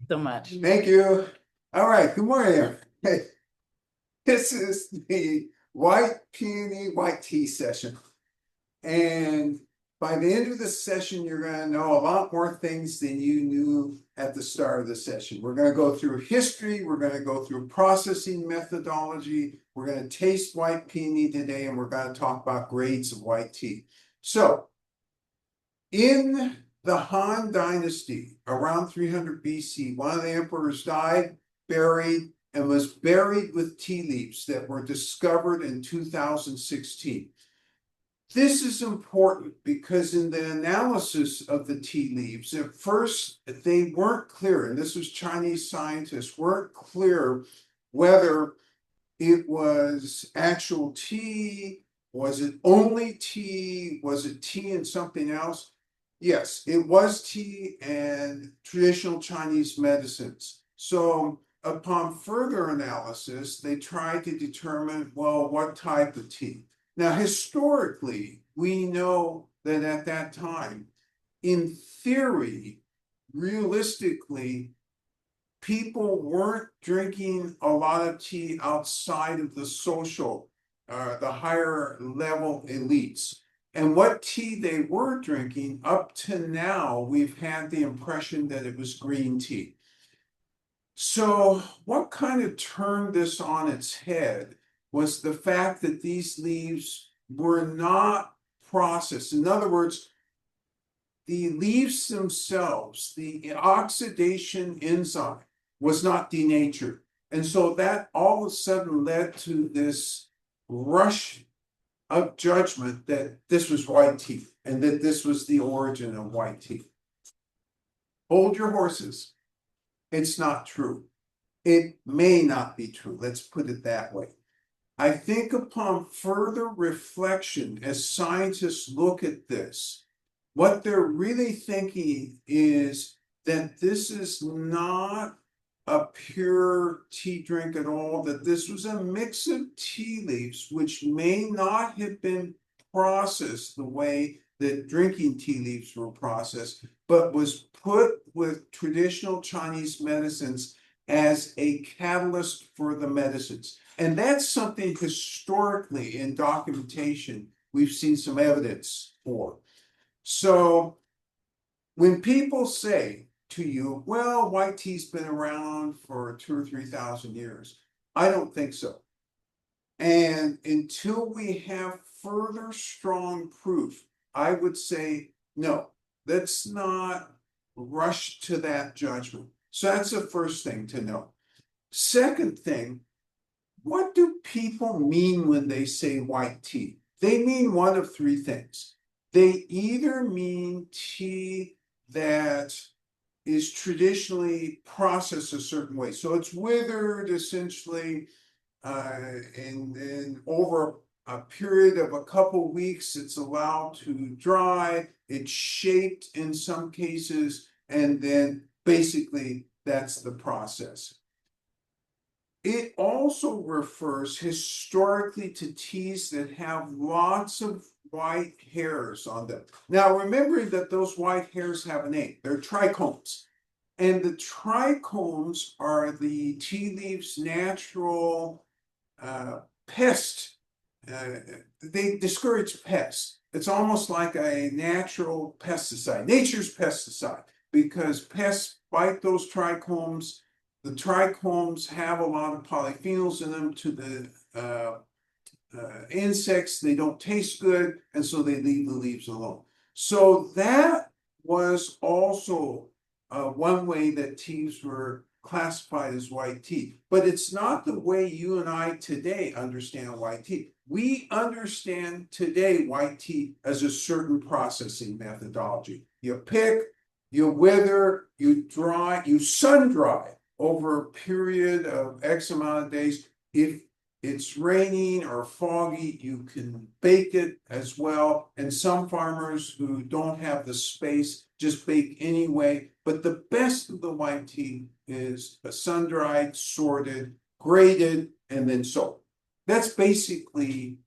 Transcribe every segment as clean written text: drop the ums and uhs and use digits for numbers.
so much. Thank you. All right, good morning. Hey, this is the white peony white tea session. And by the end of the session, you're going to know a lot more things than you knew at the start of the session. We're going to go through history. We're going to go through processing methodology. We're going to taste white peony today, and we're going to talk about grades of white tea. So, in the Han Dynasty, around 300 BC, one of the emperors died, buried, and was buried with tea leaves that were discovered in 2016. This is important because in the analysis of the tea leaves, at first they weren't clear, and this was Chinese scientists, weren't clear whether it was actual tea, was it only tea, was it tea and something else? Yes, it was tea and traditional Chinese medicines. So upon further analysis, they tried to determine, well, what type of tea? Now, historically, we know that at that time, in theory, realistically, people weren't drinking a lot of tea outside of the social, the higher level elites. And what tea they were drinking, up to now, we've had the impression that it was green tea. So, what kind of turned this on its head was the fact that these leaves were not processed. In other words, the leaves themselves, the oxidation enzyme was not denatured. And so that all of a sudden led to this rush of judgment that this was white tea and that this was the origin of white tea. Hold your horses. It's not true. It may not be true. Let's put it that way. I think upon further reflection, as scientists look at this, what they're really thinking is that this is not a pure tea drink at all, that this was a mix of tea leaves, which may not have been processed the way that drinking tea leaves were processed, but was put with traditional Chinese medicines as a catalyst for the medicines. And that's something historically in documentation we've seen some evidence for. So when people say to you, well, white tea's been around for 2,000 or 3,000 years, I don't think so. And until we have further strong proof, I would say, no, let's not rush to that judgment. So that's the first thing to know. Second thing, what do people mean when they say white tea? They mean one of three things. They either mean tea that is traditionally processed a certain way. So it's withered essentially, and over a period of a couple weeks, it's allowed to dry. It's shaped in some cases, and then basically that's the process. It also refers historically to teas that have lots of white hairs on them. Now, remembering that those white hairs have a name, they're trichomes. And the trichomes are the tea leaves' natural pest. They discourage pests. It's almost like a natural pesticide, nature's pesticide, because pests bite those trichomes. The trichomes have a lot of polyphenols in them. To the insects, they don't taste good, and so they leave the leaves alone. So that was also one way that teas were classified as white tea. But it's not the way you and I today understand white tea. We understand today white tea as a certain processing methodology. You pick, you wither, you dry, you sun dry over a period of X amount of days. If it's raining or foggy, you can bake it as well. And some farmers who don't have the space just bake anyway. But the best of the white tea is sun-dried, sorted, graded, and then sold. That's basically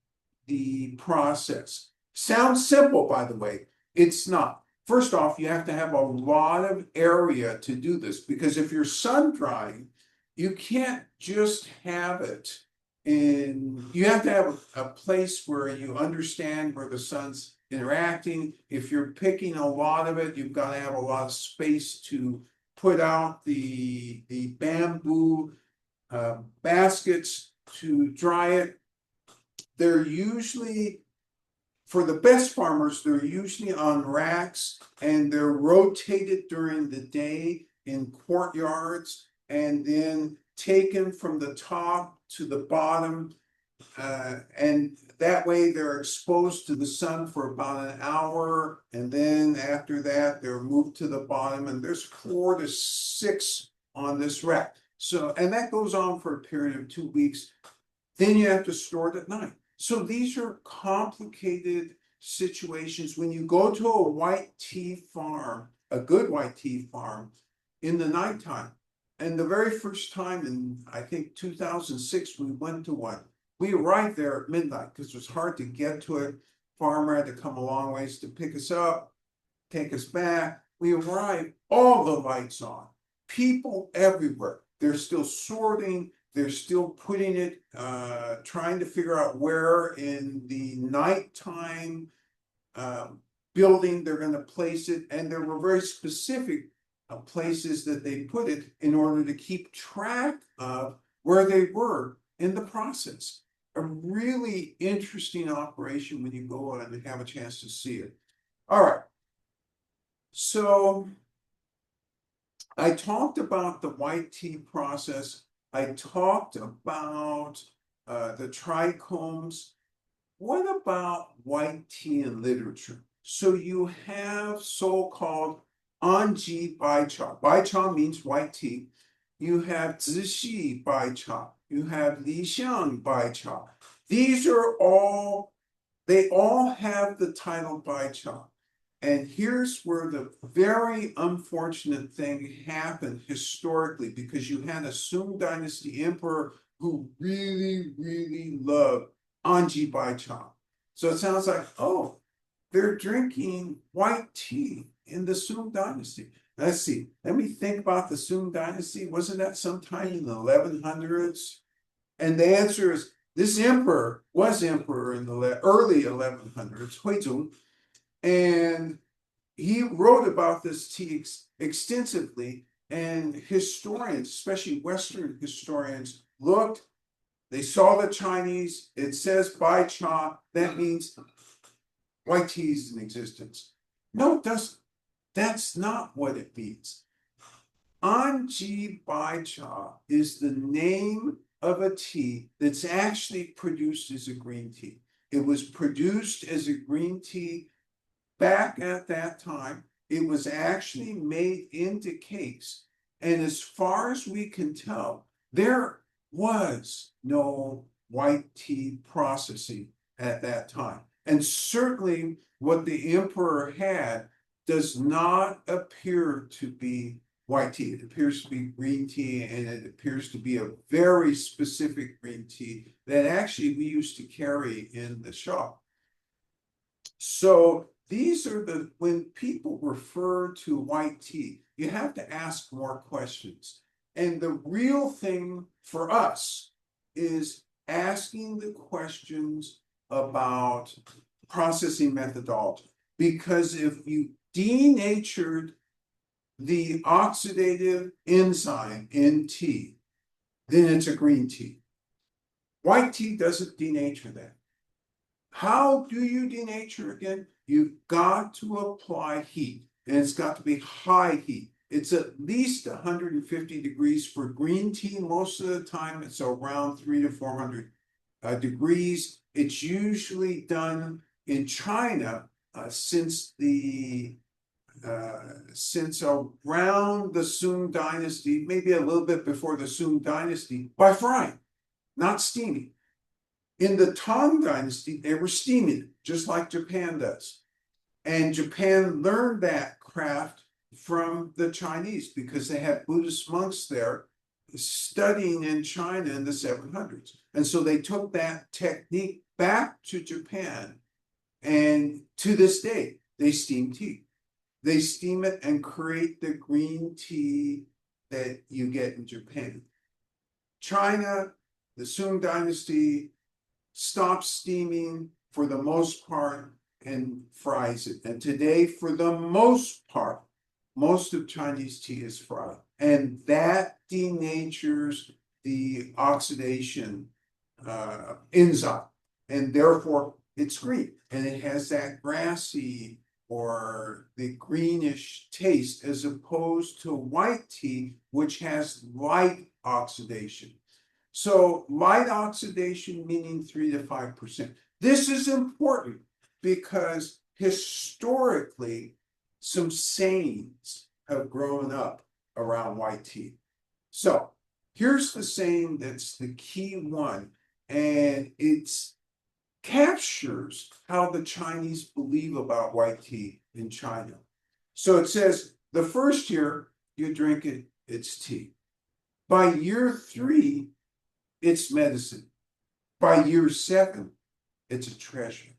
the process. Sounds simple, by the way. It's not. first off, you have to have a lot of area to do this, because if you're sun drying, you can't just have it you have to have a place where you understand where the sun's interacting. If you're picking a lot of it, you've got to have a lot of space to put out the bamboo baskets to dry it. They're usually, for the best farmers, they're usually on racks, and they're rotated during the day in courtyards, and then taken from the top to the bottom. And that way they're exposed to the sun for about an hour, and then after that they're moved to the bottom, and there's 4 to 6 on this rack. So, and that goes on for a period of 2 weeks. Then you have to store it at night. So these are complicated situations. When you go to a white tea farm, a good white tea farm, in the nighttime, and the very first time in, I think, 2006, we went to one. We arrived there at midnight because it was hard to get to it. Farmer had to come a long ways to pick us up, take us back. We arrived, all the lights on, people everywhere. They're still sorting. They're still putting it, trying to figure out where in the nighttime building they're going to place it. And there were very specific places that they put it in order to keep track of where they were in the process. A really interesting operation when you go on and have a chance to see it. All right. So I talked about the white tea process. I talked about the trichomes. What about white tea in literature? So you have so-called Anji baicha. Baicha means white tea. You have Zixi baicha. You have Lixiang baicha. These are all, they all have the title baicha. And here's where the very unfortunate thing happened historically, because you had a Sung Dynasty emperor who really, really loved Anji baicha. So it sounds like, oh, they're drinking white tea in the Sung Dynasty. Let's see, let me think about the Sung Dynasty. Wasn't that sometime in the 1100s? And the answer is, this emperor was emperor in the early 1100s, Huizong, and he wrote about this tea extensively, and historians, especially Western historians, looked, they saw the Chinese, it says Bai Cha, that means white tea is in existence. No, it doesn't. That's not what it means. Anji Bai Cha is the name of a tea that's actually produced as a green tea. It was produced as a green tea back at that time. It was actually made into cakes. And as far as we can tell, there was no white tea processing at that time. And certainly what the emperor had does not appear to be white tea. It appears to be green tea, and it appears to be a very specific green tea that actually we used to carry in the shop. So these are the, when people refer to white tea, you have to ask more questions. And the real thing for us is asking the questions about processing methodology. Because if you denatured the oxidative enzyme in tea, then it's a green tea. White tea doesn't denature that. How do you denature again? You've got to apply heat, and it's got to be high heat. It's at least 150 degrees for green tea. Most of the time, it's around 300 to 400 degrees. It's usually done in China since around the Sung Dynasty, maybe a little bit before the Sung Dynasty, by frying, not steaming. In the Tang Dynasty, they were steaming, just like Japan does. And Japan learned that craft from the Chinese because they had Buddhist monks there studying in China in the 700s. And so they took that technique back to Japan, and to this day, they steam tea. They steam it and create the green tea that you get in Japan. China, the Sung Dynasty, stops steaming for the most part and fries it. And today, for the most part, most of Chinese tea is fried. And that denatures the oxidation enzyme. And therefore, it's green. And it has that grassy or the greenish taste as opposed to white tea, which has light oxidation. So light oxidation meaning 3 to 5%. This is important because historically, some sayings have grown up around white tea. So here's the saying that's the key one, and it captures how the Chinese believe about white tea in China. So it says, the first year you drink it, it's tea. By year 3, it's medicine. By year 7, it's a treasure.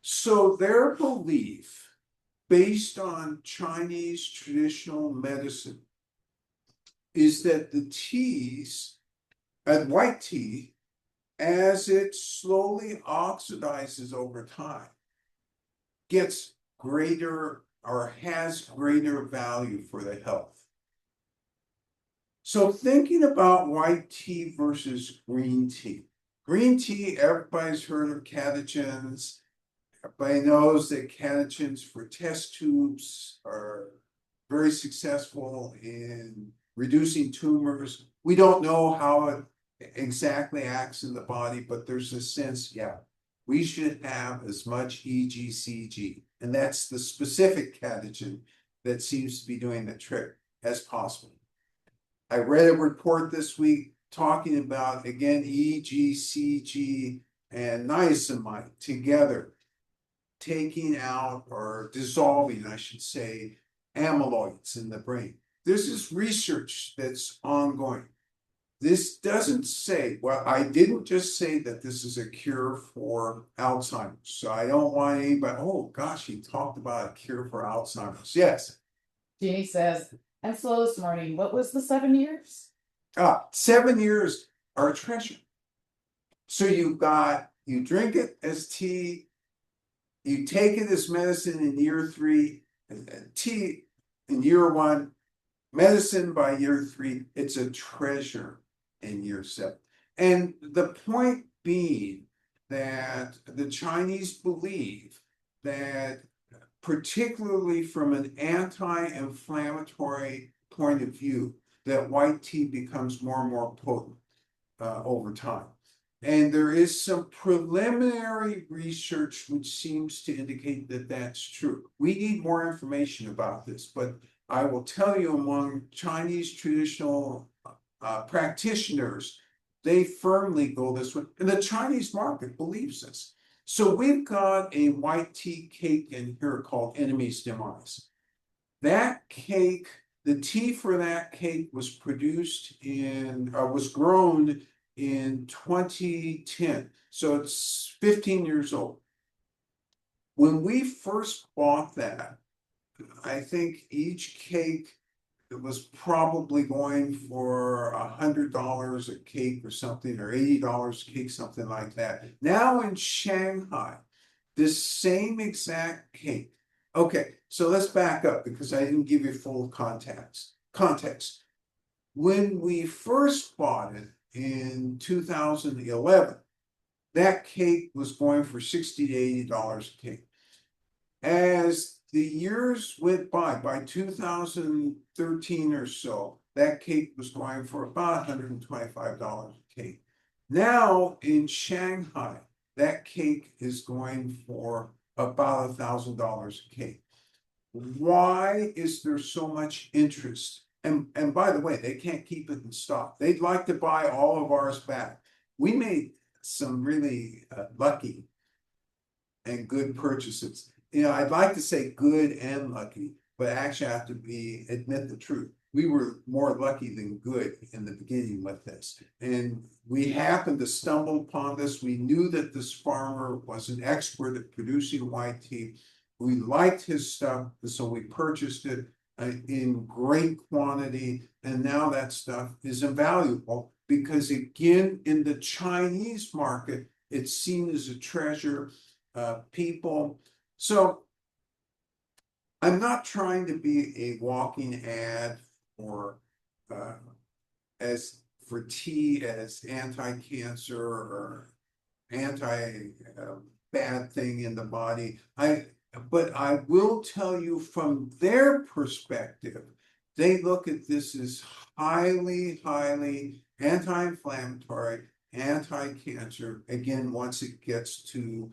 So their belief, based on Chinese traditional medicine, is that the teas, white tea, as it slowly oxidizes over time, gets greater or has greater value for the health. So thinking about white tea versus green tea. Green tea, everybody's heard of catechins. Everybody knows that catechins for test tubes are very successful in reducing tumors. We don't know how it exactly acts in the body, but there's a sense, yeah, we should have as much EGCG, and that's the specific catechin that seems to be doing the trick, as possible. I read a report this week talking about, again, EGCG and niacinamide together, taking out or dissolving, I should say, amyloids in the brain. This is research that's ongoing. This doesn't say, well, I didn't just say that this is a cure for Alzheimer's. So I don't want anybody, oh gosh, he talked about a cure for Alzheimer's. Yes. Jeannie says, I'm slow this morning. What was the 7 years? 7 years are a treasure. So you drink it as tea, you take it as medicine in year 3, and tea in year 1, medicine by year 3, it's a treasure in year 7. And the point being that the Chinese believe that, particularly from an anti-inflammatory point of view, that white tea becomes more and more potent over time. And there is some preliminary research which seems to indicate that that's true. We need more information about this, but I will tell you, among Chinese traditional practitioners, they firmly go this way, and the Chinese market believes this. So we've got a white tea cake in here called Enemy's Demise. That cake, the tea for that cake was was grown in 2010. So it's 15 years old. When we first bought that, I think each cake, it was probably going for $100 a cake or something, or $80 a cake, something like that. Now in Shanghai, this same exact cake. Okay, so let's back up because I didn't give you full context. When we first bought it in 2011, that cake was going for $60 to $80 a cake. As the years went by 2013 or so, that cake was going for about $125 a cake. Now in Shanghai, that cake is going for about $1,000 a cake. Why is there so much interest? And by the way, they can't keep it in stock. They'd like to buy all of ours back. We made some really lucky and good purchases. I'd like to say good and lucky, but actually I have to admit the truth. We were more lucky than good in the beginning with this. And we happened to stumble upon this. We knew that this farmer was an expert at producing white tea. We liked his stuff, so we purchased it in great quantity, and now that stuff is invaluable because again, in the Chinese market, it's seen as a treasure. People, so I'm not trying to be a walking ad for as for tea as anti-cancer or anti bad thing in the body. But I will tell you from their perspective, they look at this as highly, highly anti-inflammatory, anti-cancer. Again, once it gets to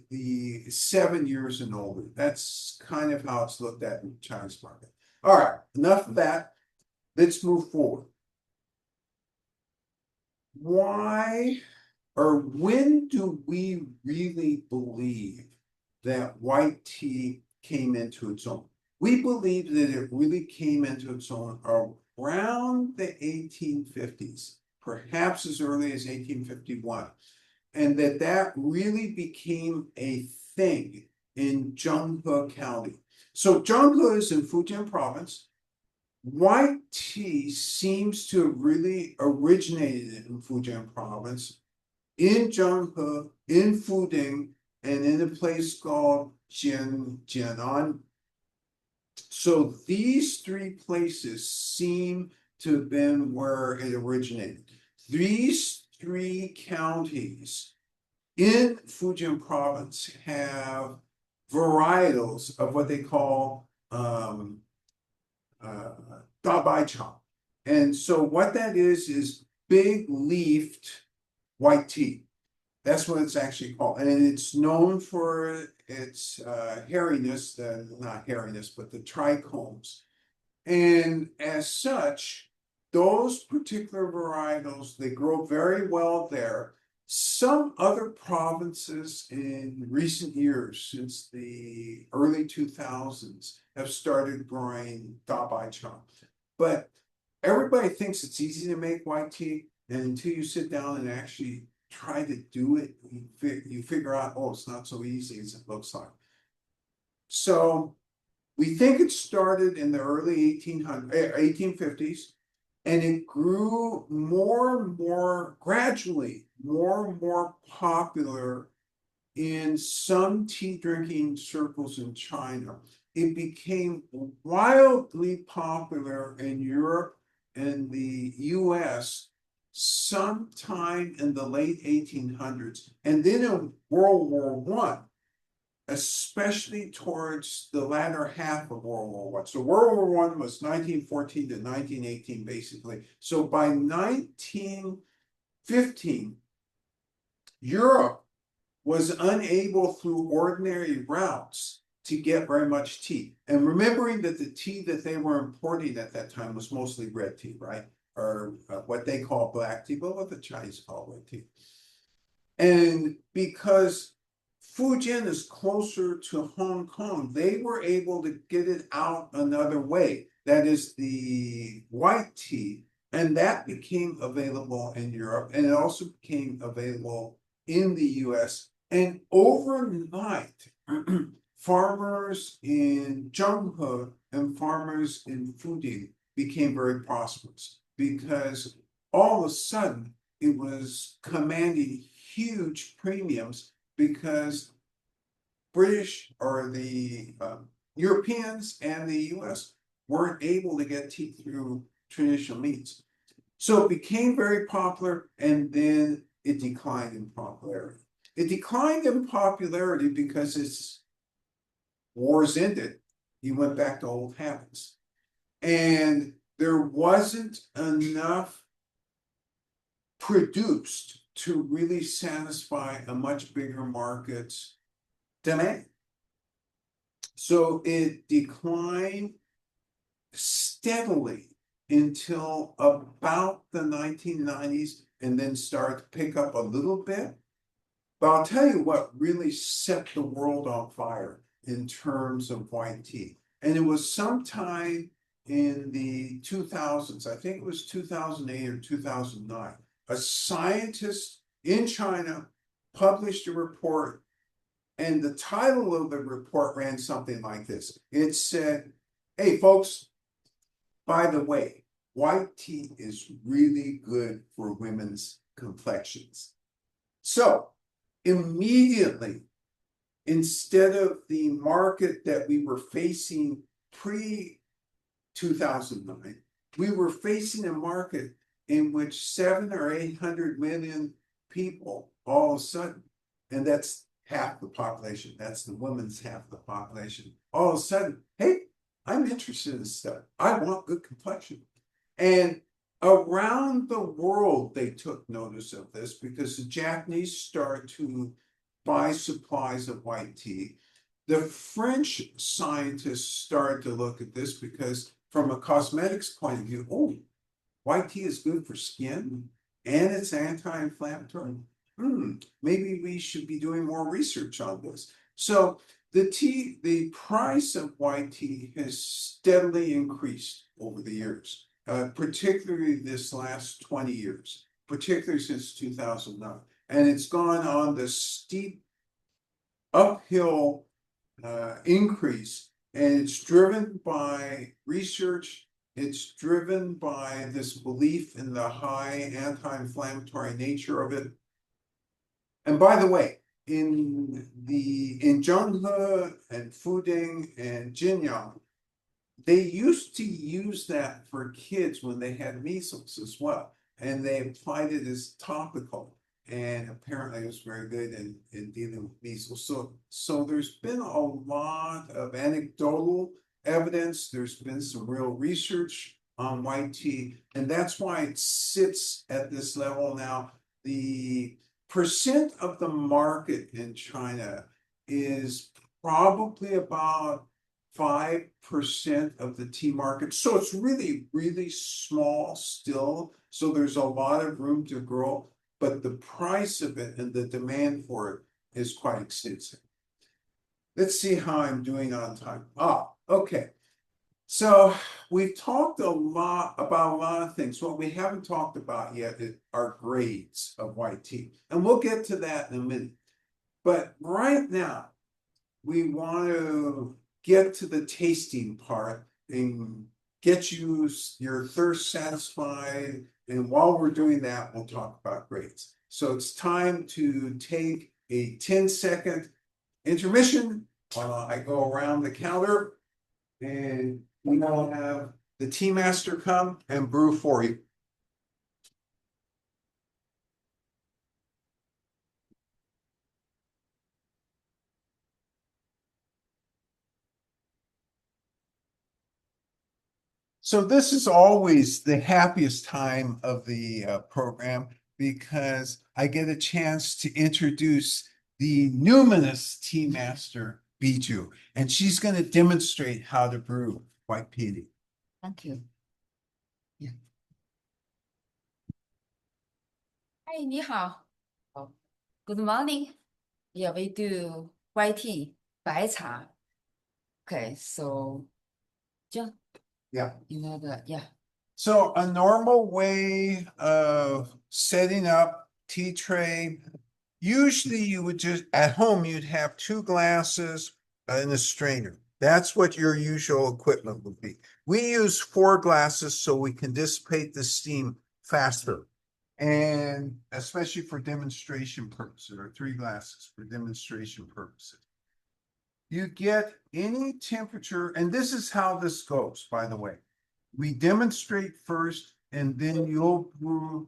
the 7 years and older, that's kind of how it's looked at in the Chinese market. All right, enough of that. Let's move forward. Why or when do we really believe that white tea came into its own? We believe that it really came into its own around the 1850s, perhaps as early as 1851, and that really became a thing in Zhenghe County. So Zhenghe is in Fujian province. White tea seems to have really originated in Fujian province, in Zhenghe, in Fuding, and in a place called Jianan. So these three places seem to have been where it originated. These three counties in Fujian province have varietals of what they call Dabaicha. And so what that is big leafed white tea. That's what it's actually called. And it's known for its hairiness, not hairiness, but the trichomes. And as such, those particular varietals, they grow very well there. Some other provinces in recent years, since the early 2000s, have started growing Dabaicha. But everybody thinks it's easy to make white tea, and until you sit down and actually try to do it, you figure out, oh, it's not so easy as it looks like. So we think it started in the early 1850s, and it grew more and more gradually, more and more popular in some tea drinking circles in China. It became wildly popular in Europe and the US sometime in the late 1800s. And then in World War I, especially towards the latter half of World War I. So World War I was 1914 to 1918, basically. So by 1915, Europe was unable through ordinary routes to get very much tea. And remembering that the tea that they were importing at that time was mostly red tea, right? Or what they call black tea, but what the Chinese call red tea. And because Fujian is closer to Hong Kong, they were able to get it out another way. That is the white tea. And that became available in Europe. And it also became available in the US. And overnight, farmers in Zhenghe and farmers in Fuding became very prosperous because all of a sudden it was commanding huge premiums because British or the Europeans and the US weren't able to get tea through traditional means. So it became very popular, and then it declined in popularity. It declined in popularity because its wars ended. He went back to old habits. And there wasn't enough produced to really satisfy a much bigger market's demand. So it declined steadily until about the 1990s and then started to pick up a little bit. But I'll tell you what really set the world on fire in terms of white tea. And it was sometime in the 2000s, I think it was 2008 or 2009, a scientist in China published a report And the title of the report ran something like this. It said, hey, folks, by the way, white tea is really good for women's complexions. So immediately, instead of the market that we were facing pre 2009, we were facing a market in which 700 or 800 million people all of a sudden, and that's half the population, that's the women's half the population, all of a sudden, hey, I'm interested in this stuff. I want good complexion. And around the world, they took notice of this because the Japanese started to buy supplies of white tea. The French scientists started to look at this because from a cosmetics point of view, oh, white tea is good for skin and it's anti-inflammatory. Maybe we should be doing more research on this. So the price of white tea has steadily increased over the years, particularly this last 20 years, particularly since 2009. And it's gone on the steep uphill increase, and it's driven by research. It's driven by this belief in the high anti-inflammatory nature of it. And by the way, in Zhenghe and Fuding and Jinyang, they used to use that for kids when they had measles as well, and they applied it as topical. And apparently it was very good in dealing with measles. So there's been a lot of anecdotal evidence. There's been some real research on white tea, and that's why it sits at this level now. The percent of the market in China is probably about 5% of the tea market. So it's really, really small still. So there's a lot of room to grow. But the price of it and the demand for it is quite extensive. Let's see how I'm doing on time. Okay. So we've talked a lot about a lot of things. What we haven't talked about yet are grades of white tea. And we'll get to that in a minute. But right now, we want to get to the tasting part and get your thirst satisfied. And while we're doing that, we'll talk about grades. So it's time to take a 10-second intermission. I go around the counter and we will have the tea master come and brew for you. So this is always the happiest time of the program because I get a chance to introduce the numinous tea master, Bijou, and she's going to demonstrate how to brew white peony. Thank you. Yeah. 嗨，你好。Good morning. Yeah, we do white tea, 白茶. Okay, so, John, Yeah. you know that, yeah. So a normal way of setting up tea tray, usually you would just, at home, you'd have 2 glasses and a strainer. That's what your usual equipment would be. We use 4 glasses so we can dissipate the steam faster. And especially for demonstration purposes, or 3 glasses for demonstration purposes. You get any temperature, and this is how this goes, by the way. We demonstrate first, and then you'll brew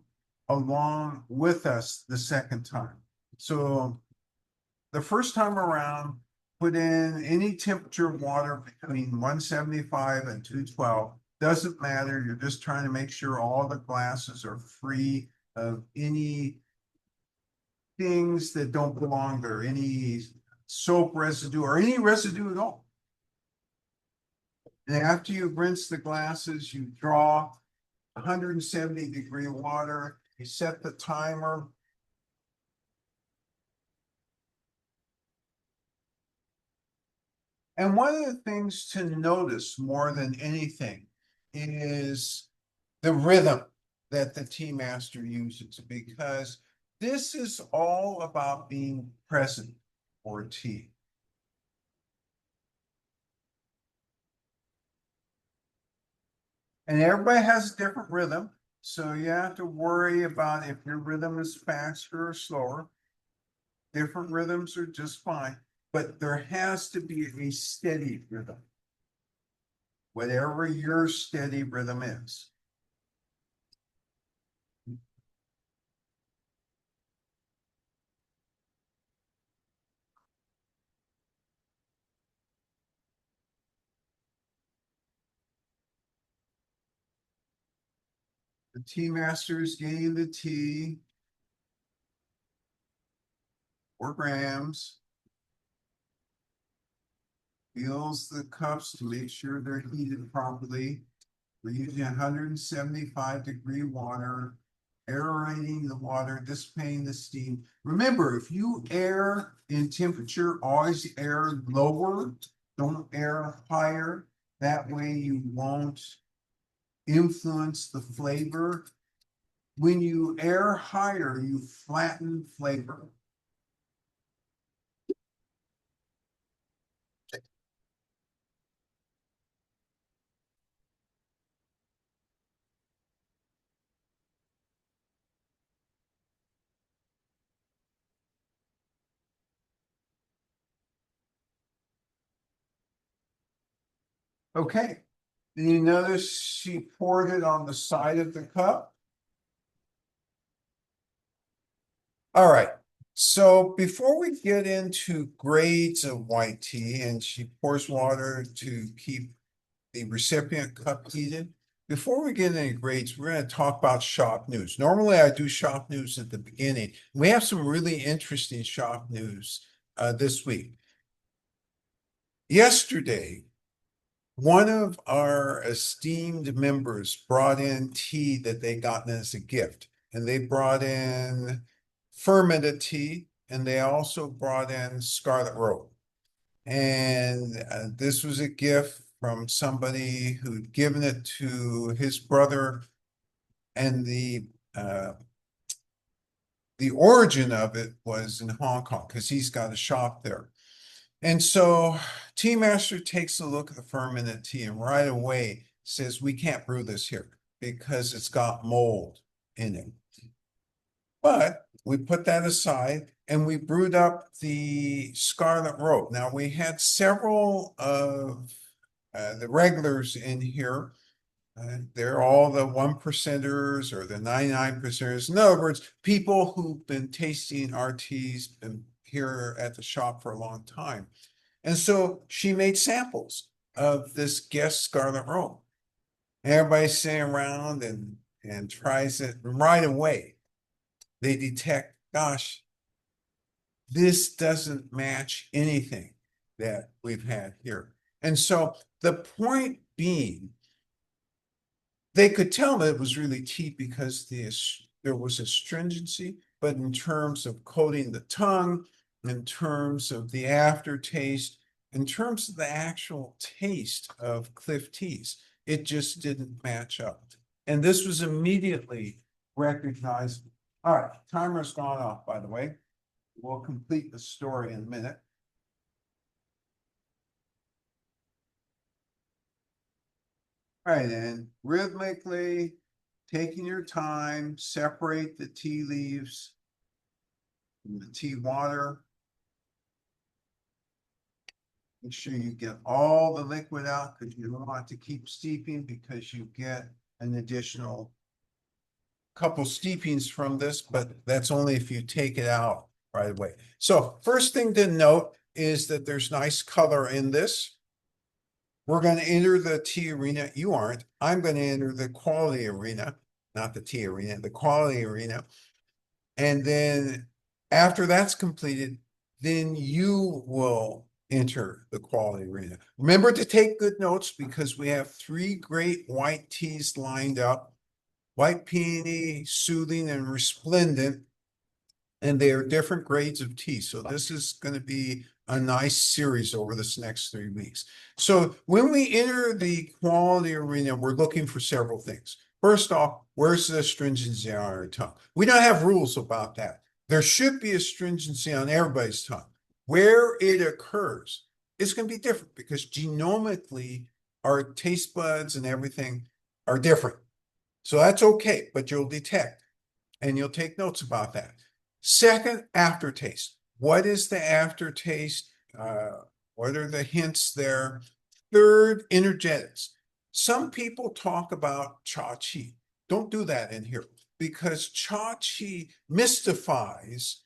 along with us the second time. So the first time around, put in any temperature of water between 175 and 212. Doesn't matter. You're just trying to make sure all the glasses are free of any things that don't belong there, any soap residue or any residue at all. And after you rinse the glasses, you draw 170-degree water, you set the timer. And one of the things to notice more than anything is the rhythm that the tea master uses, because this is all about being present. or tea. And everybody has a different rhythm, so you have to worry about if your rhythm is faster or slower. Different rhythms are just fine, but there has to be a steady rhythm. Whatever your steady rhythm is. The tea master is getting the tea. 4 grams. Feels the cups to make sure they're heated properly. We're using 175-degree water, aerating the water, dissipating the steam. Remember, if you air in temperature, always air lower, don't air higher. That way you won't influence the flavor. When you air higher, you flatten flavor. Okay, then you notice she poured it on the side of the cup. All right, so before we get into grades of white tea, and she pours water to keep the recipient cup heated, before we get into grades, we're going to talk about shop news. Normally, I do shop news at the beginning. We have some really interesting shop news this week. Yesterday, one of our esteemed members brought in tea that they gotten as a gift, and they brought in fermented tea, and they also brought in scarlet rope. And this was a gift from somebody who'd given it to his brother, and the origin of it was in Hong Kong because he's got a shop there. And so Tea Master takes a look at the fermented tea and right away says, we can't brew this here because it's got mold in it. But we put that aside and we brewed up the scarlet rope. Now we had several of the regulars in here. They're all the 1%ers or the 99%ers. In other words, people who've been tasting our teas, been here at the shop for a long time. And so she made samples of this guest scarlet rope. Everybody's sitting around and tries it. And right away, they detect, gosh, this doesn't match anything that we've had here. And so the point being, they could tell that it was really tea because there was astringency, but in terms of coating the tongue, in terms of the aftertaste, in terms of the actual taste of Cliff teas, it just didn't match up. And this was immediately recognized. All right, timer's gone off, by the way. We'll complete the story in a minute. All right, and rhythmically taking your time, separate the tea leaves from the tea water. Make sure you get all the liquid out because you don't want to keep steeping because you get an additional couple steepings from this, but that's only if you take it out right away. So first thing to note is that there's nice color in this. We're going to enter the tea arena. You aren't. I'm going to enter the quality arena, not the tea arena, the quality arena. And then after that's completed, then you will enter the quality arena. Remember to take good notes because we have 3 great white teas lined up. White Peony, Soothing, and Resplendent. And they are different grades of tea. So this is going to be a nice series over this next 3 weeks. So when we enter the quality arena, we're looking for several things. First off, where's the astringency on our tongue? We don't have rules about that. There should be astringency on everybody's tongue. where it occurs is going to be different because genomically our taste buds and everything are different. So that's okay, but you'll detect and you'll take notes about that. Second, aftertaste. What is the aftertaste? What are the hints there? Third, energetics. Some people talk about cha-chi. Don't do that in here because cha-chi mystifies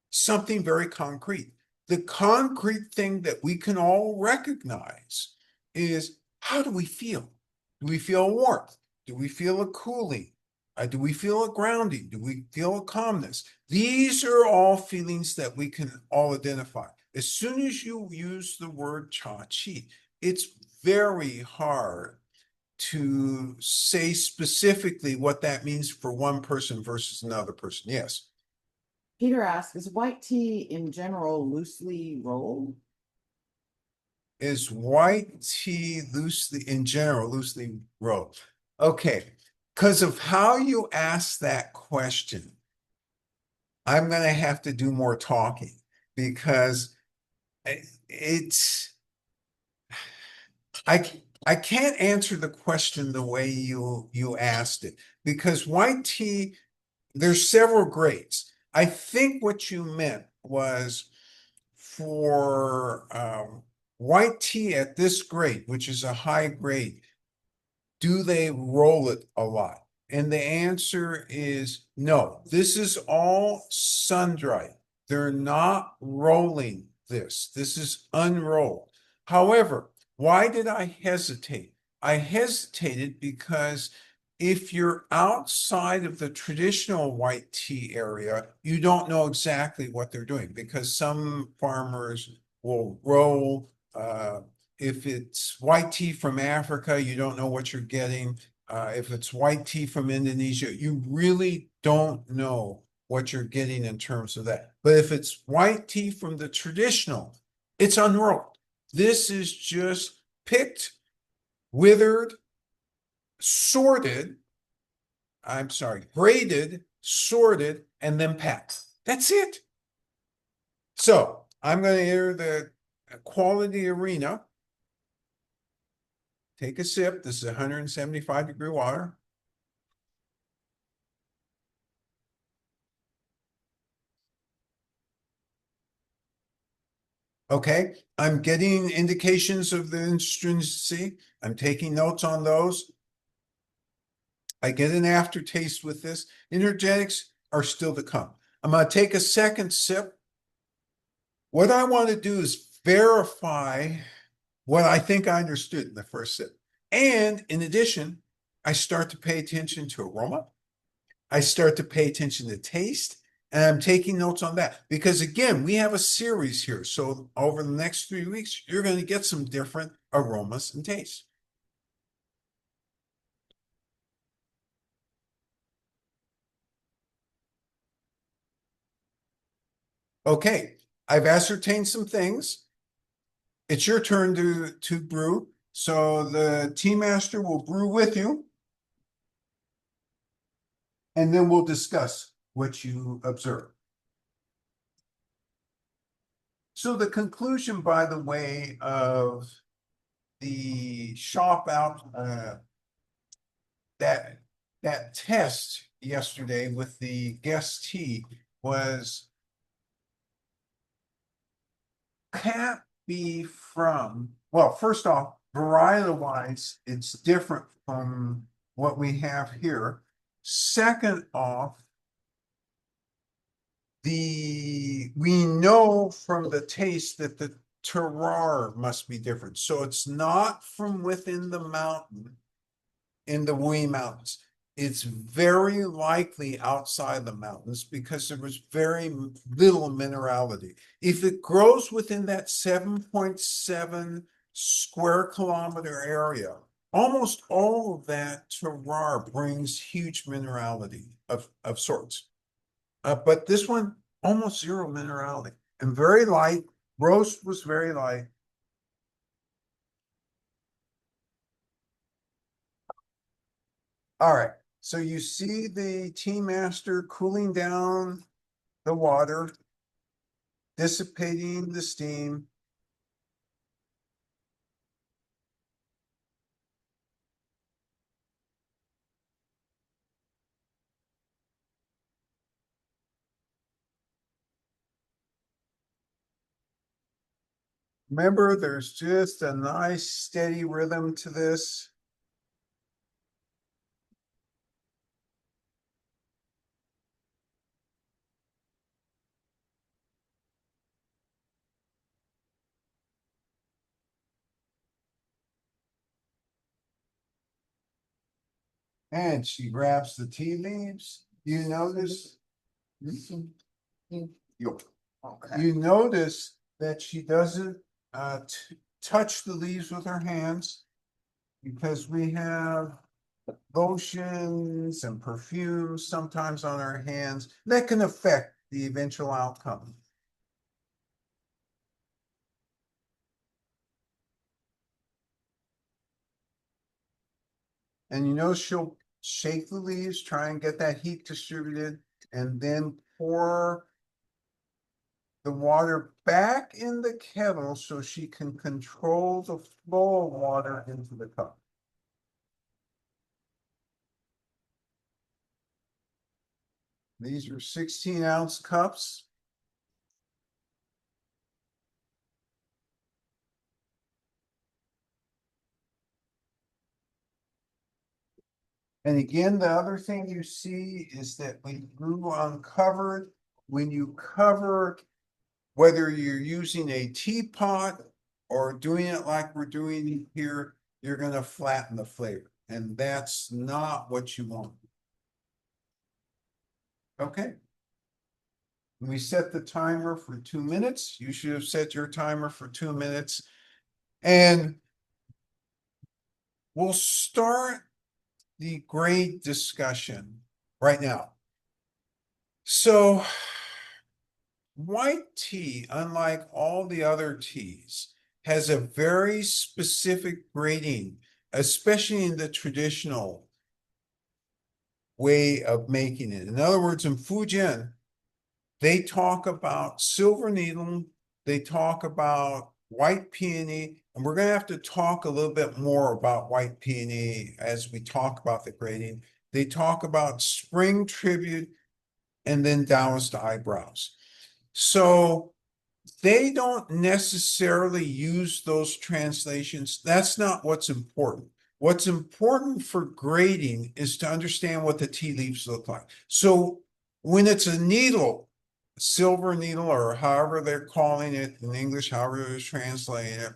something very concrete. The concrete thing that we can all recognize is, how do we feel? Do we feel warmth? Do we feel a cooling? Do we feel a grounding? Do we feel a calmness? These are all feelings that we can all identify. As soon as you use the word cha-chi, it's very hard to say specifically what that means for one person versus another person. Yes. Peter asks, is white tea in general loosely rolled? Is white tea loosely, in general, loosely rolled? Okay, because of how you ask that question, I'm going to have to do more talking because it's, I can't answer the question the way you asked it because white tea, there's several grades. I think what you meant was for white tea at this grade, which is a high grade, do they roll it a lot? And the answer is no. This is all sun-dried. They're not rolling this. This is unrolled. However, why did I hesitate? I hesitated because if you're outside of the traditional white tea area, you don't know exactly what they're doing because some farmers will roll. If it's white tea from Africa, you don't know what you're getting. If it's white tea from Indonesia, you really don't know what you're getting in terms of that. But if it's white tea from the traditional, it's unrolled. This is just picked, withered, sorted, graded, sorted, and then packed. That's it. So I'm going to enter the quality arena. Take a sip. This is 175-degree water. Okay, I'm getting indications of the astringency. I'm taking notes on those. I get an aftertaste with this. Energetics are still to come. I'm going to take a second sip. What I want to do is verify what I think I understood in the first sip. And in addition, I start to pay attention to aroma. I start to pay attention to taste. And I'm taking notes on that because, again, we have a series here. So over the next 3 weeks, you're going to get some different aromas and tastes. Okay, I've ascertained some things. It's your turn to brew. So the tea master will brew with you. And then we'll discuss what you observe. So the conclusion, by the way, of the shop out that test yesterday with the guest tea was can't be from, well, first off, varietal wise, it's different from what we have here. Second off, we know from the taste that the terroir must be different. So it's not from within the mountain in the Wee Mountains. It's very likely outside the mountains because there was very little minerality. If it grows within that 7.7 square kilometer area, almost all of that terroir brings huge minerality of sorts. But this one, almost zero minerality and very light. Roast was very light. All right. So you see the tea master cooling down the water. dissipating the steam. Remember, there's just a nice steady rhythm to this. And she grabs the tea leaves. You notice, Okay. you notice that she doesn't touch the leaves with her hands, because we have lotions and perfumes sometimes on our hands that can affect the eventual outcome. And you know, she'll shake the leaves, try and get that heat distributed, and then pour the water back in the kettle so she can control the flow of water into the cup. These are 16-ounce cups. And again, the other thing you see is that when you uncovered, when you cover, whether you're using a teapot or doing it like we're doing here, you're going to flatten the flavor. And that's not what you want. Okay. We set the timer for 2 minutes. You should have set your timer for 2 minutes. And we'll start the grade discussion right now. So, white tea, unlike all the other teas, has a very specific grading, especially in the traditional way of making it. In other words, in Fujian, they talk about silver needle, they talk about white peony, and we're going to have to talk a little bit more about white peony as we talk about the grading. They talk about spring tribute and then Taoist eyebrows. So they don't necessarily use those translations. That's not what's important. What's important for grading is to understand what the tea leaves look like. So when it's a needle, silver needle, or however they're calling it in English, however they're translating it,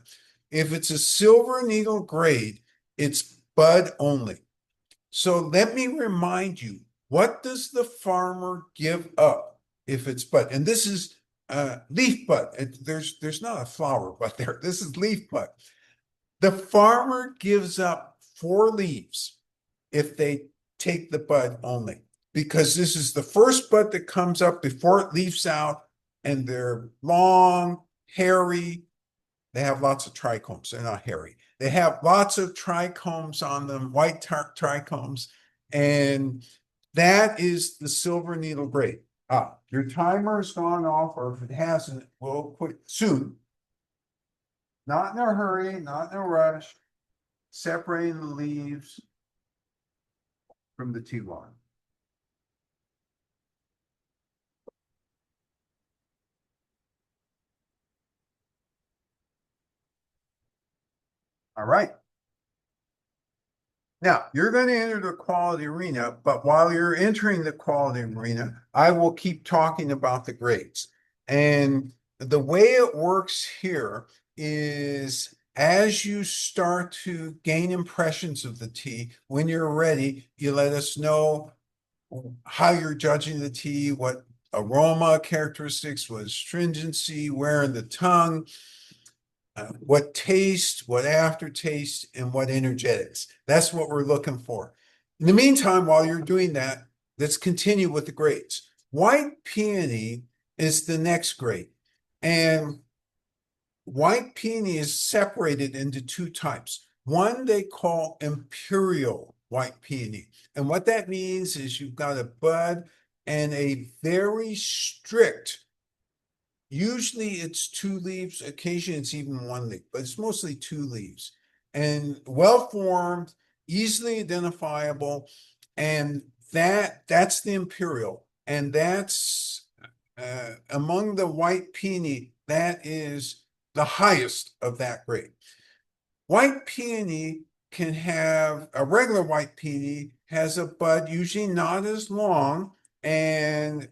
if it's a silver needle grade, it's bud only. So let me remind you, what does the farmer give up if it's bud? And this is leaf bud. There's not a flower bud there. This is leaf bud. The farmer gives up 4 leaves if they take the bud only, because this is the first bud that comes up before it leaves out, and they're long, hairy. They have lots of trichomes. They're not hairy. They have lots of trichomes on them, white trichomes, and that is the silver needle grade. Your timer has gone off, or if it hasn't, we'll quit soon. Not in a hurry, not in a rush. Separating the leaves from the tea water. All right. Now, you're going to enter the quality arena, but while you're entering the quality arena, I will keep talking about the grades. And the way it works here is, as you start to gain impressions of the tea, when you're ready, you let us know how you're judging the tea, what aroma characteristics, what astringency, where in the tongue, what taste, what aftertaste, and what energetics. That's what we're looking for. In the meantime, while you're doing that, let's continue with the grades. White peony is the next grade. And white peony is separated into 2 types. One they call imperial white peony. And what that means is you've got a bud and a very strict Usually it's 2 leaves, occasionally it's even 1 leaf, but it's mostly 2 leaves. And well-formed, easily identifiable, and that's the imperial, and that's among the white peony, that is the highest of that grade. White peony can have, a regular white peony has a bud usually not as long and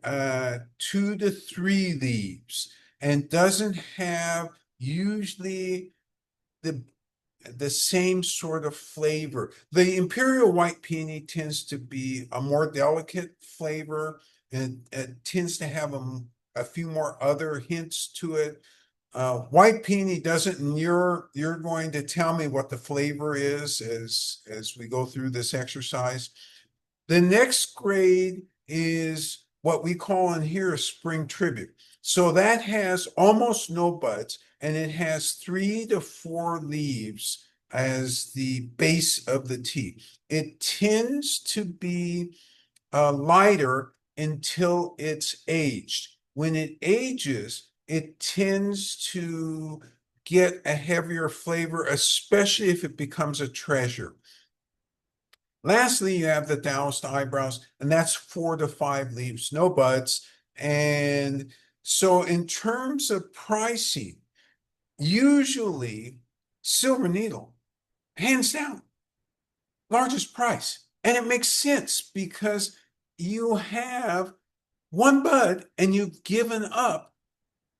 2 to 3 leaves, and doesn't have usually the same sort of flavor. The imperial white peony tends to be a more delicate flavor, and it tends to have a few more other hints to it. White peony doesn't, and you're going to tell me what the flavor is as we go through this exercise. The next grade is what we call in here a spring tribute. So that has almost no buds, and it has 3 to 4 leaves as the base of the tea. It tends to be lighter until it's aged. When it ages, it tends to get a heavier flavor, especially if it becomes a treasure. Lastly, you have the Taoist eyebrows, and that's 4 to 5 leaves, no buds. And so in terms of pricing, usually silver needle, hands down, largest price. And it makes sense because you have 1 bud and you've given up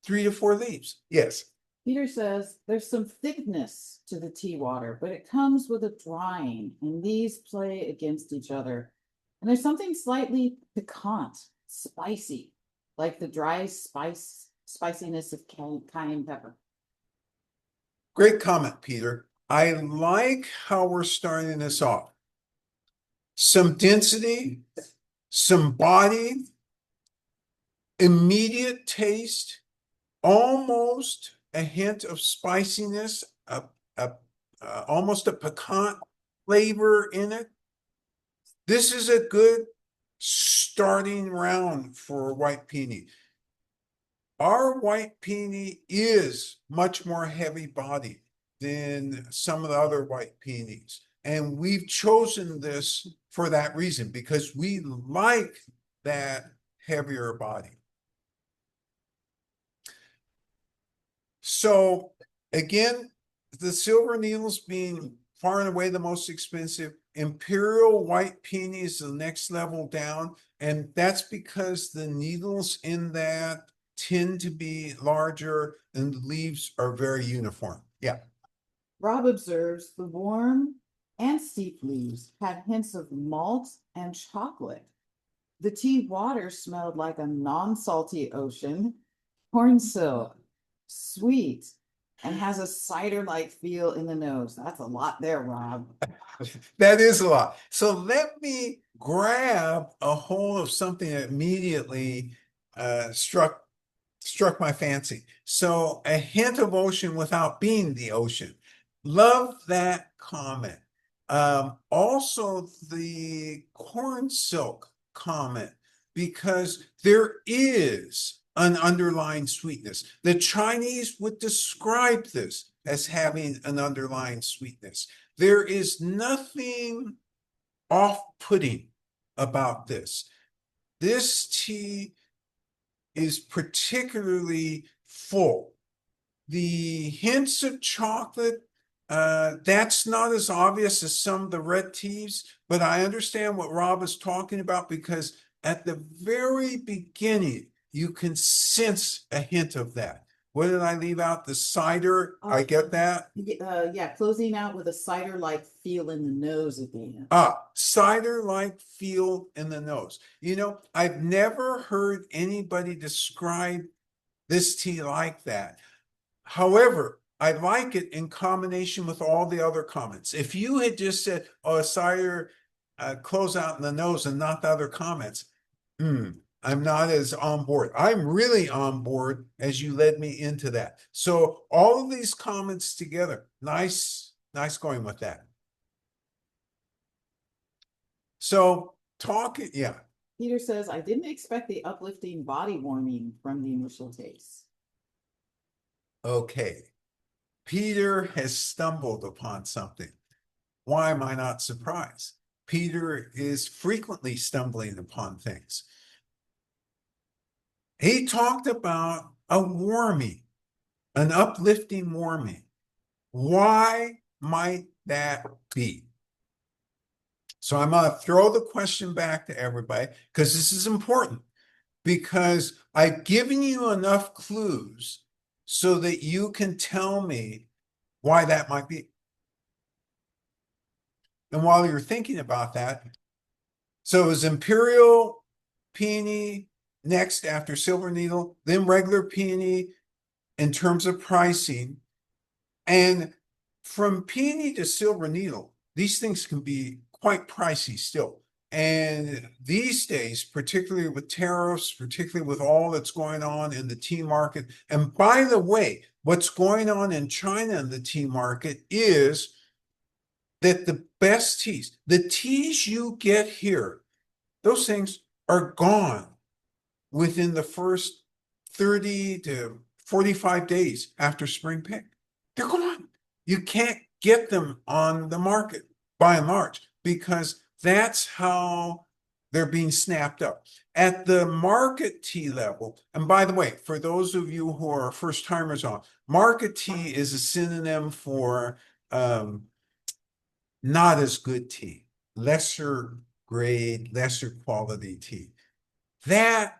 3 to 4 leaves. Yes. Peter says there's some thickness to the tea water, but it comes with a drying, and these play against each other. And there's something slightly piquant, spicy, like the dry spiciness of cayenne pepper. Great comment, Peter. I like how we're starting this off. Some density, some body, immediate taste, almost a hint of spiciness, almost a piquant flavor in it. This is a good starting round for white peony. Our white peony is much more heavy bodied than some of the other white peonies. And we've chosen this for that reason, because we like that heavier body. So again, the silver needles being far and away the most expensive, imperial white peony is the next level down. And that's because the needles in that tend to be larger and the leaves are very uniform. Yeah. Rob observes the warm and steep leaves had hints of malt and chocolate. The tea water smelled like a non-salty ocean, corn silk, sweet, and has a cider-like feel in the nose. That's a lot there, Rob. That is a lot. So let me grab a hold of something that immediately struck my fancy. So a hint of ocean without being the ocean. Love that comment. Also the corn silk comment, because there is an underlying sweetness. The Chinese would describe this as having an underlying sweetness. There is nothing off-putting about this. This tea is particularly full. The hints of chocolate, that's not as obvious as some of the red teas, but I understand what Rob is talking about, because at the very beginning, you can sense a hint of that. What did I leave out? The cider. I get that. Yeah, closing out with a cider-like feel in the nose at the end. Cider-like feel in the nose. You know, I've never heard anybody describe this tea like that. However, I like it in combination with all the other comments. If you had just said, oh, a cider close out in the nose and not the other comments, I'm not as on board. I'm really on board as you led me into that. So all of these comments together, nice going with that. So yeah. Peter says, I didn't expect the uplifting body warming from the initial taste. Okay, Peter has stumbled upon something. Why am I not surprised? Peter is frequently stumbling upon things. He talked about a warming, an uplifting warming. Why might that be? So I'm going to throw the question back to everybody because this is important, because I've given you enough clues so that you can tell me why that might be. And while you're thinking about that, so it was Imperial Peony next after Silver Needle, then regular Peony in terms of pricing. And from Peony to Silver Needle, these things can be quite pricey still. And these days, particularly with tariffs, particularly with all that's going on in the tea market. And by the way, what's going on in China in the tea market is that the best teas, the teas you get here, those things are gone within the first 30 to 45 days after spring pick. They're gone. You can't get them on the market by and large because that's how they're being snapped up. At the market tea level, and by the way, for those of you who are first timers on, market tea is a synonym for not as good tea, lesser grade, lesser quality tea. That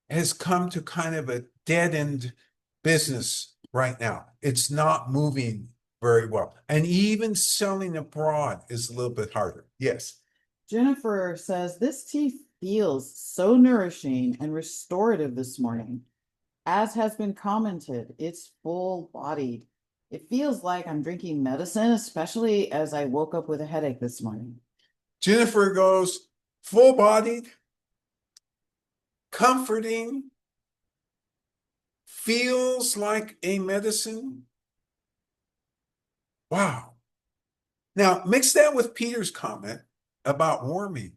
has come to kind of a dead end business right now. It's not moving very well. And even selling abroad is a little bit harder. Yes. Jennifer says this tea feels so nourishing and restorative this morning. As has been commented, it's full bodied. It feels like I'm drinking medicine, especially as I woke up with a headache this morning. Jennifer goes, full bodied, comforting, feels like a medicine. Wow. Now, mix that with Peter's comment about warming.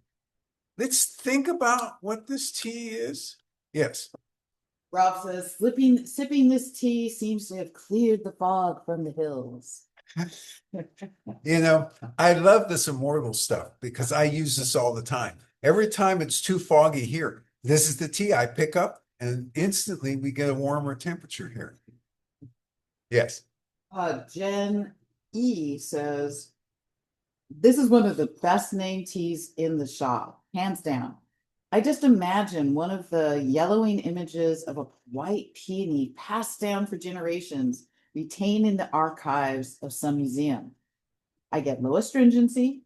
Let's think about what this tea is. Yes. Rob says, sipping this tea seems to have cleared the fog from the hills. You know, I love this immortal stuff because I use this all the time. Every time it's too foggy here, this is the tea I pick up and instantly we get a warmer temperature here. Yes. Jen E says, this is one of the best named teas in the shop, hands down. I just imagine one of the yellowing images of a white peony passed down for generations, retained in the archives of some museum. I get low astringency,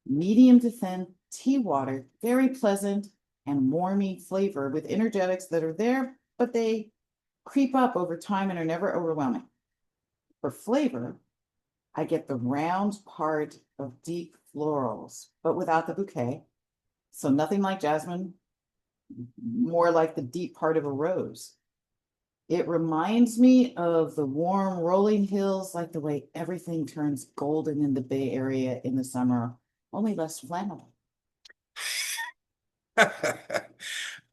medium to thin tea water, very pleasant and warming flavor with energetics that are there, but they creep up over time and are never overwhelming. For flavor, I get the round part of deep florals, but without the bouquet. So nothing like jasmine, more like the deep part of a rose. It reminds me of the warm rolling hills, like the way everything turns golden in the Bay Area in the summer, only less flammable.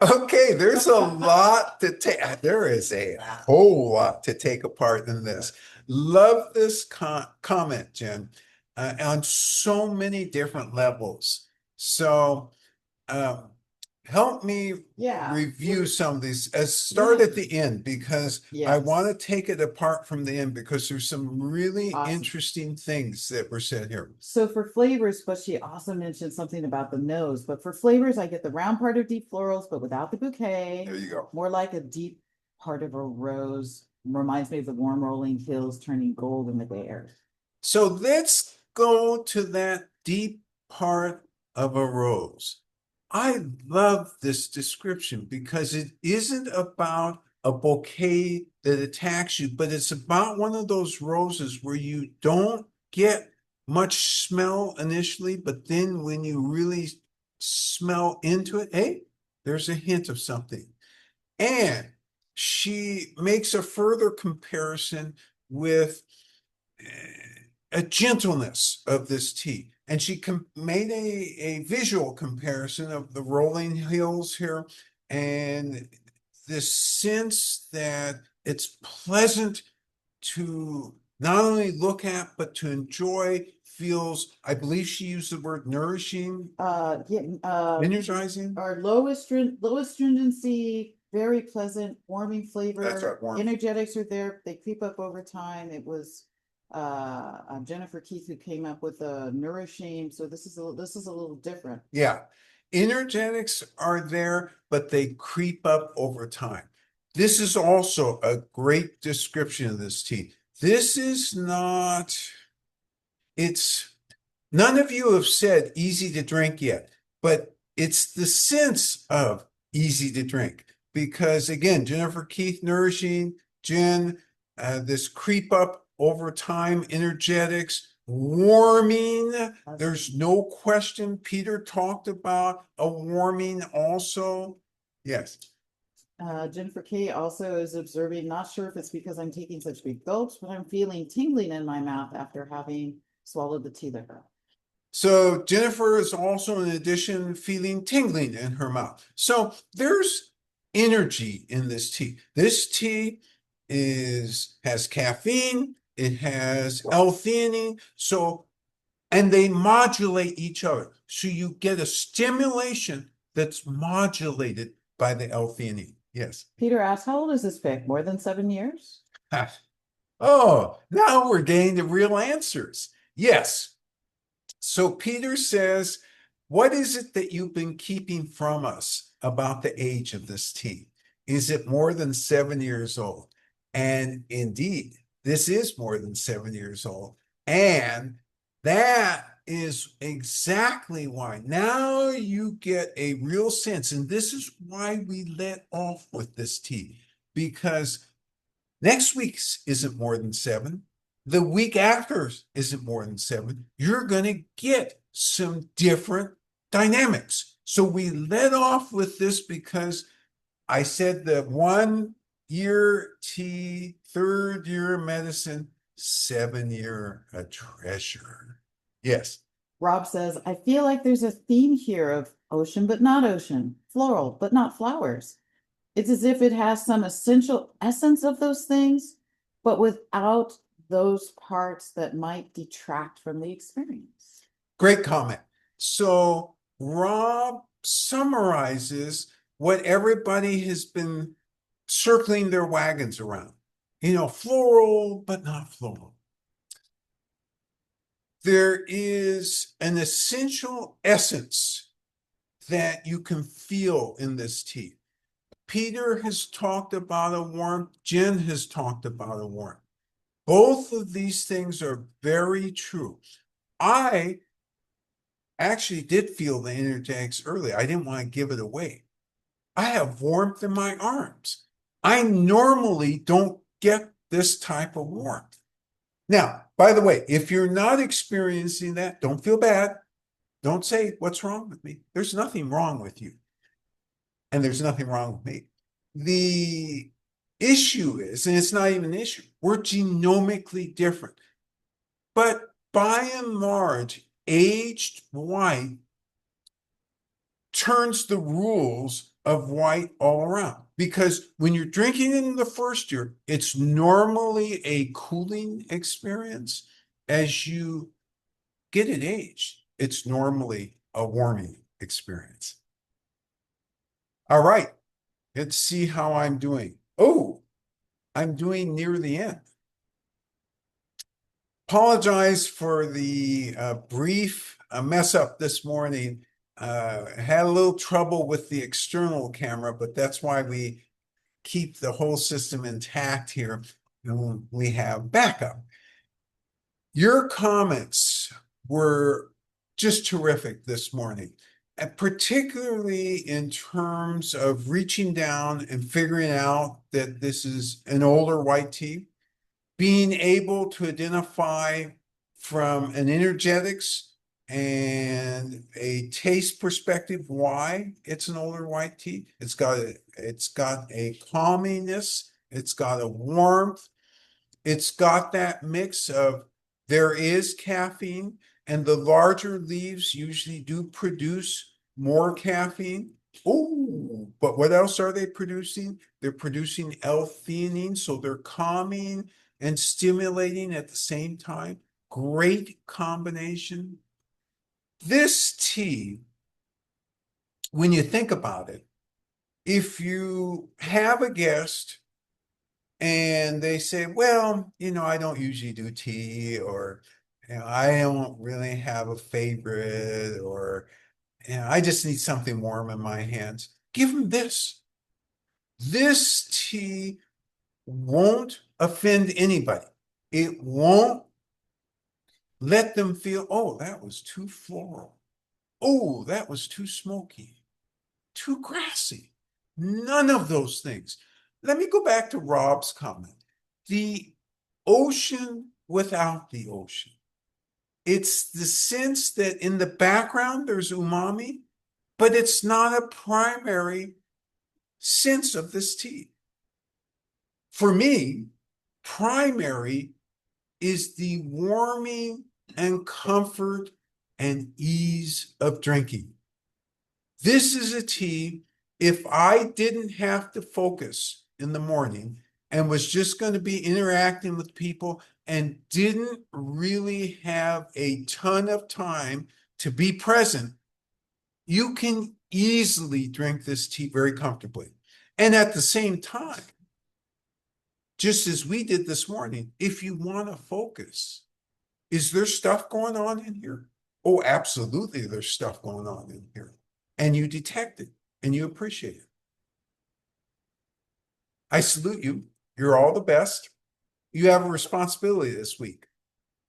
Okay, there's a lot to take. There is a whole lot to take apart in this. Love this comment, Jen, on so many different levels. So, help me review some of these. Start at the end because I want to take it apart from the end because there's some really interesting things that were said here. So for flavors, but she also mentioned something about the nose. But for flavors, I get the round part of deep florals, but without the bouquet. There you go. More like a deep part of a rose. Reminds me of the warm rolling hills turning gold in the Bay Area. So let's go to that deep part of a rose. I love this description because it isn't about a bouquet that attacks you, but it's about one of those roses where you don't get much smell initially, but then when you really smell into it, hey, there's a hint of something. And she makes a further comparison with a gentleness of this tea. And she made a visual comparison of the rolling hills here and this sense that it's pleasant to not only look at, but to enjoy, feels, I believe she used the word nourishing, energizing. Our low astringency, very pleasant, warming flavor. That's right, warm. Energetics are there. They creep up over time. It was Jennifer Keith who came up with a nourishing. So this is a little different. Yeah. Energetics are there, but they creep up over time. This is also a great description of this tea. This is not, none of you have said easy to drink yet, but it's the sense of easy to drink. Because again, Jennifer Keith, nourishing, Jen, this creep up over time, energetics, warming. There's no question. Peter talked about a warming also. Yes. Jennifer K also is observing, not sure if it's because I'm taking such big gulps, but I'm feeling tingling in my mouth after having swallowed the tea liquor. So Jennifer is also, in addition, feeling tingling in her mouth. So there's energy in this tea. This tea has caffeine, it has L-theanine, and they modulate each other. So you get a stimulation that's modulated by the L-theanine. Yes. Peter asks, how old is this pick? More than 7 years? Oh, now we're getting the real answers. Yes. So Peter says, what is it that you've been keeping from us about the age of this tea? Is it more than 7 years old? And indeed, this is more than 7 years old. And that is exactly why. Now you get a real sense. And this is why we let off with this tea. Because next week's isn't more than 7. The week after isn't more than 7. You're going to get some different dynamics. So we let off with this because I said that 1 year tea, 3rd year medicine, 7 year a treasure. Yes. Rob says, I feel like there's a theme here of ocean, but not ocean, floral, but not flowers. It's as if it has some essential essence of those things, but without those parts that might detract from the experience. Great comment. So Rob summarizes what everybody has been circling their wagons around. Floral, but not floral. There is an essential essence that you can feel in this tea. Peter has talked about a warmth. Jen has talked about a warmth. Both of these things are very true. I actually did feel the energetics early. I didn't want to give it away. I have warmth in my arms. I normally don't get this type of warmth. Now, by the way, if you're not experiencing that, don't feel bad. Don't say, what's wrong with me? There's nothing wrong with you. And there's nothing wrong with me. The issue is, and it's not even an issue, we're genomically different. But by and large, aged white turns the rules of white all around. Because when you're drinking it in the first year, it's normally a cooling experience. As you get it aged, it's normally a warming experience. All right, let's see how I'm doing. Oh, I'm doing near the end. Apologize for the brief mess up this morning. Had a little trouble with the external camera, but that's why we keep the whole system intact here. And we have backup. Your comments were just terrific this morning, and particularly in terms of reaching down and figuring out that this is an older white tea, being able to identify from an energetics and a taste perspective why it's an older white tea. It's got a calminess, it's got a warmth, it's got that mix of there is caffeine, and the larger leaves usually do produce more caffeine. Oh, but what else are they producing? They're producing L-theanine, so they're calming. and stimulating at the same time. Great combination. This tea, when you think about it, if you have a guest and they say, well, I don't usually do tea, or, I don't really have a favorite, or, I just need something warm in my hands. Give them this. This tea won't offend anybody. It won't let them feel, oh, that was too floral. Oh, that was too smoky, too grassy. None of those things. Let me go back to Rob's comment. The ocean without the ocean. It's the sense that in the background there's umami, but it's not a primary sense of this tea. For me, primary is the warming and comfort and ease of drinking. This is a tea, if I didn't have to focus in the morning and was just going to be interacting with people and didn't really have a ton of time to be present, you can easily drink this tea very comfortably. And at the same time, just as we did this morning, if you want to focus, is there stuff going on in here? Oh, absolutely, there's stuff going on in here. And you detect it and you appreciate it. I salute you. You're all the best. You have a responsibility this week.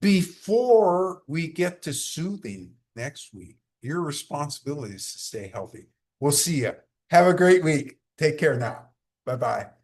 Before we get to soothing next week, your responsibility is to stay healthy. We'll see you. Have a great week. Take care now. Bye-bye.